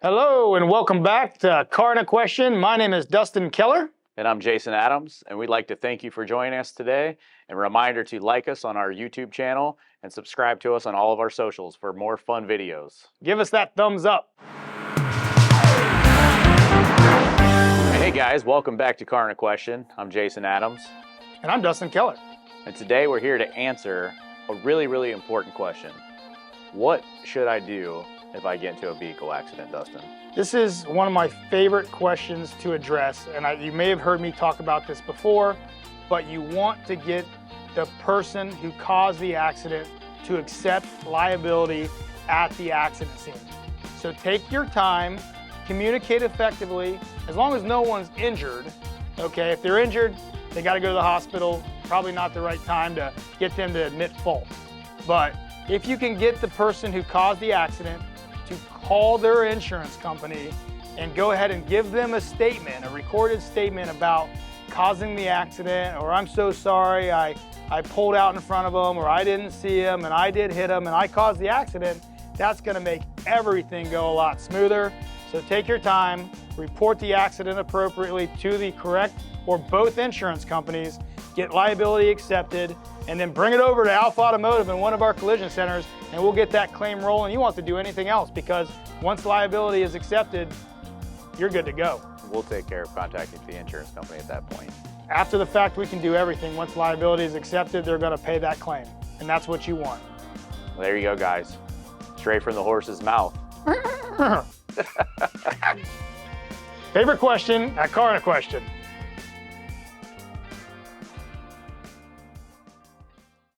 Hello and welcome back to ACarAndaQuestion. My name is Dustin Keller. And I'm Jason Adams, and we'd like to thank you for joining us today. And a reminder to like us on our YouTube channel and subscribe to us on all of our socials for more fun videos. Give us that thumbs up. Hey guys, welcome back to ACarAndaQuestion. I'm Jason Adams. And I'm Dustin Keller. And today we're here to answer a really important question. What should I do if I get into a vehicle accident, Dustin? This is one of my favorite questions to address, and you may have heard me talk about this before, but you want to get the person who caused the accident to accept liability at the accident scene. So take your time, communicate effectively, as long as no one's injured, okay? If they're injured, they gotta go to the hospital, probably not the right time to get them to admit fault. But if you can get the person who caused the accident to call their insurance company and go ahead and give them a statement, a recorded statement about causing the accident, or I'm so sorry, I pulled out in front of them, or I didn't see him, and I did hit him, and I caused the accident, that's gonna make everything go a lot smoother. So take your time, report the accident appropriately to the correct or both insurance companies, get liability accepted, and then bring it over to Alpha Automotive in one of our collision centers, and we'll get that claim rolling. You won't have to do anything else, because once liability is accepted, you're good to go. We'll take care of contacting the insurance company at that point. After the fact, we can do everything. Once liability is accepted, they're gonna pay that claim, and that's what you want. Well, there you go, guys. Straight from the horse's mouth. Favorite question at ACarAndaQuestion.